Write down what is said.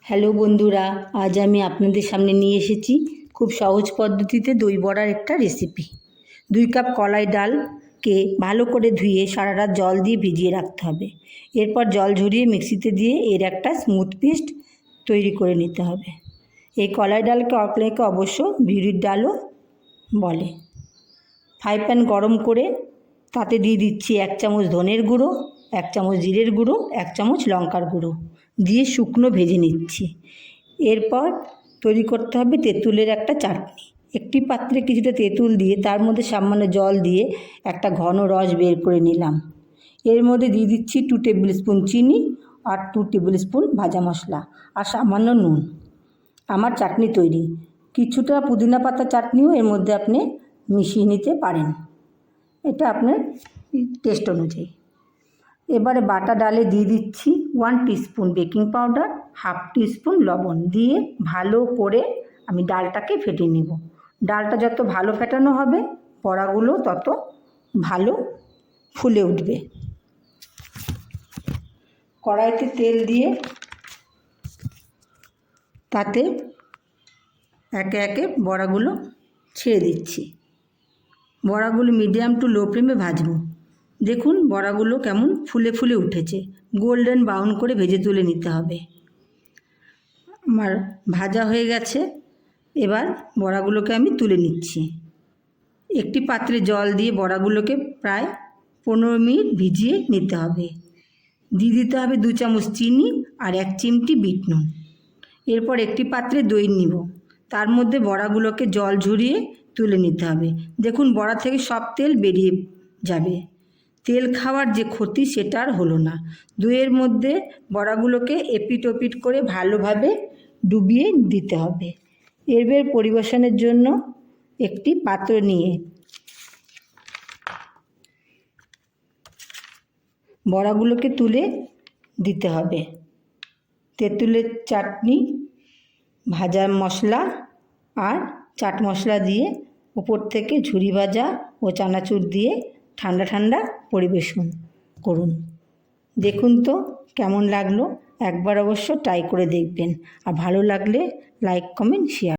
Hello বন্ধুরা, আজ আমি আপনাদের সামনে নিয়ে এসেছি খুব সহজ পদ্ধতিতে দই বড়ার একটা রেসিপি। 2 কাপ কলাই ডালকে ভালো করে ধুয়ে সারা রাত জল দিয়ে ভিজিয়ে রাখতে হবে। এরপর জল ঝরিয়ে মিক্সিতে দিয়ে এর একটা স্মুথ পেস্ট তৈরি করে নিতে হবে। এই কলাই ডালকে অনেকে অবশ্য বিউলির ডালও বলে। ফ্রাই প্যান গরম করে তাতে দিয়ে দিচ্ছি 1 চামচ ধনের গুঁড়ো, 1 চামচ জিরের গুঁড়ো, 1 চামচ লঙ্কার গুঁড়ো দিয়ে শুকনো ভেজে নিচ্ছি। এরপর তৈরি করতে হবে তেঁতুলের একটা চাটনি। একটি পাত্রে কিছুটা তেঁতুল দিয়ে তার মধ্যে সামান্য জল দিয়ে একটা ঘন রস বের করে নিলাম। এর মধ্যে দিয়ে দিচ্ছি 2 টেবিল স্পুন চিনি আর 2 টেবিল স্পুন ভাজা মশলা আর সামান্য নুন। আমার চাটনি তৈরি। কিছুটা পুদিনা পাতা চাটনিও এর মধ্যে আপনি মিশিয়ে নিতে পারেন, এটা আপনার টেস্ট অনুযায়ী। এবারে বাটা ডালে দিয়ে দিচ্ছি 1 টিস্পুন বেকিং পাউডার, 1/2 টিস্পুন লবণ দিয়ে ভালো করে আমি ডালটাকে ফেটে নেব। ডালটা যত ভালো ফেটানো হবে বড়াগুলো তত ভালো ফুলে উঠবে। কড়াইতে তেল দিয়ে তাতে একে একে বড়াগুলো ছেড়ে দিচ্ছি। বড়াগুলো মিডিয়াম টু লো ফ্লেমে ভাজবো। দেখুন বড়াগুলো কেমন ফুলে ফুলে উঠেছে। গোল্ডেন ব্রাউন করে ভেজে তুলে নিতে হবে। আমার ভাজা হয়ে গেছে। এবার বড়াগুলোকে আমি তুলে নিচ্ছি। একটি পাত্রে জল দিয়ে বড়াগুলোকে প্রায় 15 মিনিট ভিজিয়ে নিতে হবে। দিয়ে দিতে হবে 2 চামচ চিনি আর 1 চিমটি বিট নুন। এরপর একটি পাত্রে দই নিব, তার মধ্যে বড়াগুলোকে জল ঝরিয়ে তুলে নিতে হবে। দেখুন বড়া থেকে সব তেল বেরিয়ে যাবে। তেল খাওয়ার যে ক্ষতি সেটা আর হলো না। দইয়ের মধ্যে বড়াগুলোকে এপিট ওপিট করে ভালোভাবে ডুবিয়ে দিতে হবে। এবার পরিবেশনের জন্য একটি পাত্র নিয়ে বড়াগুলোকে তুলে দিতে হবে। তেঁতুলের চাটনি, ভাজা মশলা আর চাট মশলা দিয়ে উপর থেকে ঝুরি ভাজা ও চানাচুর দিয়ে ঠান্ডা ঠান্ডা পরিবেশন করুন। দেখুন তো কেমন লাগলো, একবার অবশ্য ট্রাই করে দেখবেন। আর ভালো লাগলে লাইক, কমেন্ট, শেয়ার।